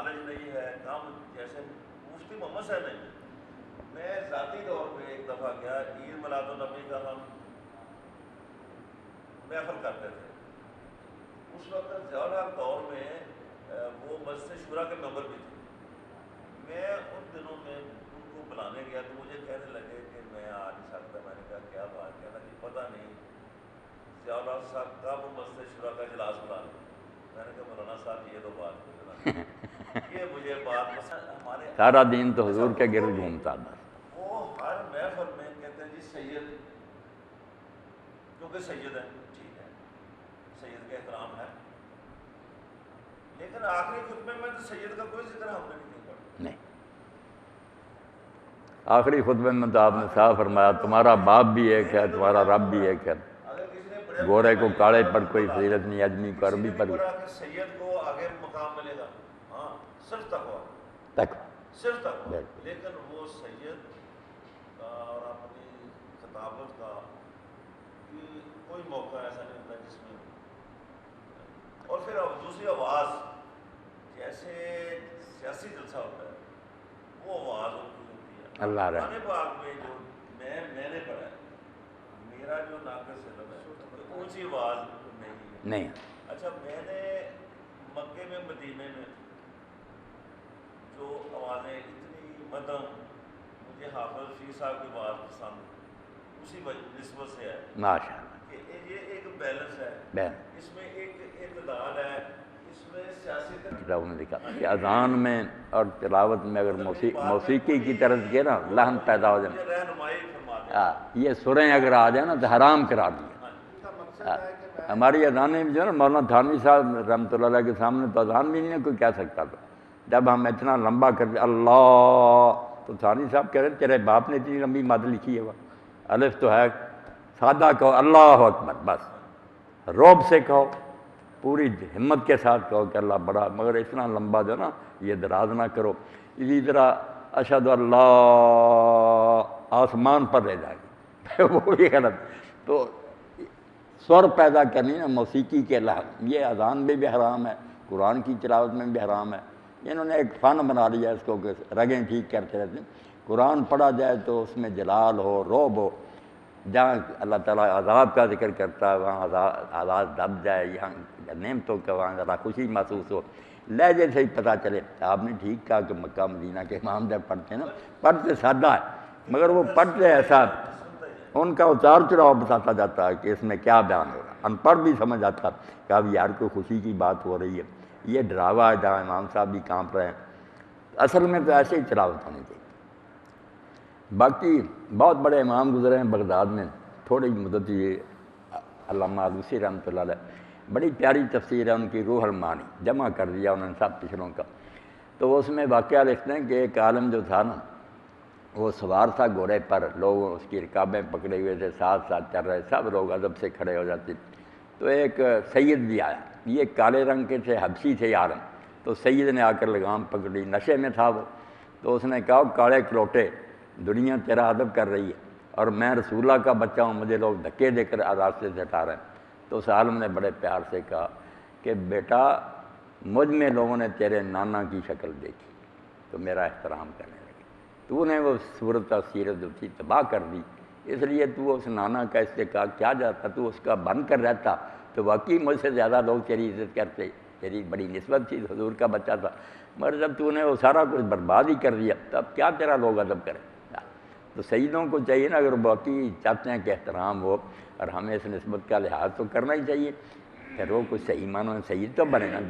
Knowledge نہیں ہے کام، جیسے مفتی محمد صاحب نہیں. میں ذاتی طور پہ ایک دفعہ گیا، عید میلاد النبی کا ہم محفل کرتے تھے. اس وقت ضیاء الحق دور میں وہ مسجد شورا کے ممبر بھی تھے. میں ان دنوں میں ان کو بلانے گیا تو مجھے کہنے لگے کہ میں آ نہیں سکتا. میں نے کہا کیا بات؟ کہنا کہ پتہ نہیں ضیاء الحق صاحب کب مسجد شورا کا اجلاس بلا لیں. میں نے کہا مولانا صاحب یہ تو بات یہ مجھے بات ہمارے سارا دین تو حضور کے گرد گھومتا تھا. وہ ہر محفل میں کہتے ہیں جی سید، کیونکہ سید ہے، ٹھیک ہے سید کا احترام ہے، لیکن آخری خطبے میں تو سید کا کوئی ذکر ہم نے نہیں پڑھا. نہیں، آخری خطبے میں تو آپ نے صاف فرمایا تمہارا باپ بھی ایک ہے، تمہارا رب بھی ایک ہے. گورے کو کاڑے پر کوئی فضیلت نہیں، آدمی کو عربی پر. سید کو آگے مقام ملے گا، ہاں صرف تقویٰ تک صرف تقویٰ، لیکن وہ سید کا اور اپنی خطابت کا کوئی موقع ایسا نہیں ہوتا جس میں. اور پھر دوسری آواز، جیسے سیاسی جلسہ ہوتا ہے وہ آواز ہوتی ہے. اللہ رحم. قرآن پاک میں جو میں نے پڑھا ہے، میرا جو ناقص علم ہے اونچی آواز نہیں. اچھا میں نے مکے میں مدینے میں جو آوازیں اتنی مدم، مجھے حافظ فی صاحب کی بات پسند اسی نسبت سے ہے ماشاء اللہ کہ یہ ایک بیلنس ہے، اس میں ایک اعتدال ہے، اس میں سیاسی نے لکھا کہ اذان میں اور تلاوت میں اگر موسیقی کی طرف گئے نا لحن پیدا ہو جائے. رہنمائی فرما دیں. یہ سریں اگر آ جائیں نا تو حرام قرار دیا. ہماری اذانیں جو ہے نا مولانا تھانوی صاحب رحمۃ اللہ علیہ کے سامنے تو اذان بھی نہیں کوئی کہہ سکتا تھا. جب ہم اتنا لمبا کر دیں اللہ تو تھانوی صاحب کہہ رہے تیرے باپ نے اتنی لمبی مد لکھی ہے. وہ الف تو ہے، سادہ کہو اللہ اکبر، بس روب سے کہو، پوری ہمت کے ساتھ کہو کہ اللہ بڑا، مگر اتنا لمبا جو نا یہ دراز نہ کرو. اسی طرح اشہد اللہ آسمان پر رہ جائے گی وہ بھی غلط. تو سور پیدا کرنی نا موسیقی کے لحن، یہ اذان میں بھی حرام ہے، قرآن کی تلاوت میں بھی حرام ہے. انہوں نے ایک فن بنا لیا اس کو کہ رگیں ٹھیک کرتے رہتے ہیں. قرآن پڑھا جائے تو اس میں جلال ہو، رعب ہو. جہاں اللہ تعالیٰ عذاب کا ذکر کرتا ہے وہاں عذاب دب جائے، یہاں نعمتوں کا وہاں ذرا خوشی محسوس ہو. لہجے سے ہی پتہ چلے. آپ نے ٹھیک کہا کہ مکہ مدینہ کے امام جب پڑھتے ہیں نا، پڑھتے سادہ ہے مگر وہ پڑھتے ایسا، ان کا اتار چڑھاؤ بتاتا جاتا ہے کہ اس میں کیا بیان ہو رہا ہے. ان پڑھ بھی سمجھ آتا کہ اب یار کوئی خوشی کی بات ہو رہی ہے. یہ ڈراوا ہے جہاں امام صاحب بھی کانپ رہے ہیں. اصل میں تو ایسے ہی تلاوت ہونی چاہیے. باقی بہت بڑے امام گزرے ہیں بغداد میں، تھوڑی مدت یہ علامہ آلوسی رحمۃ اللہ علیہ، بڑی پیاری تفسیر ہے ان کی روح المعانی، جمع کر دیا انہوں نے سب پچھلوں کا. تو اس میں واقعہ لکھتے ہیں کہ ایک عالم جو تھا نا وہ سوار تھا گھوڑے پر، لوگ اس کی رکابیں پکڑے ہوئے تھے، ساتھ ساتھ چل رہے، سب لوگ ادب سے کھڑے ہو جاتے. تو ایک سید بھی آیا، یہ کالے رنگ کے تھے، حبشی تھے عالم. تو سید نے آ کر لگام پکڑی، نشے میں تھا وہ. تو اس نے کہا کالے کلوٹے، دنیا تیرا ادب کر رہی ہے اور میں رسول اللہ کا بچہ ہوں، مجھے لوگ دھکے دے کر راستے سے ہٹا رہے ہیں. تو اس عالم نے بڑے پیار سے کہا کہ بیٹا مجھ میں لوگوں نے تیرے نانا کی شکل دیکھی تو میرا احترام کرنے لگے. تو نے وہ صورت اور سیرت جو تھی تباہ کر دی، اس لیے تو اس نانا کا استحقاق کیا جاتا، تو اس کا بن کر رہتا تو واقعی مجھ سے زیادہ لوگ تیری عزت کرتے. تیری بڑی نسبت تھی، حضور کا بچہ تھا، مگر جب تو نے وہ سارا کچھ برباد ہی کر دیا تب کیا تیرا لوگ ادب کرے. تو سیدوں کو چاہیے نا اگر باقی چاہتے ہیں کہ احترام ہو، اور ہمیں اس نسبت کا لحاظ تو کرنا ہی چاہیے. پھر وہ کچھ صحیح معنوں میں سید تو بنے نا.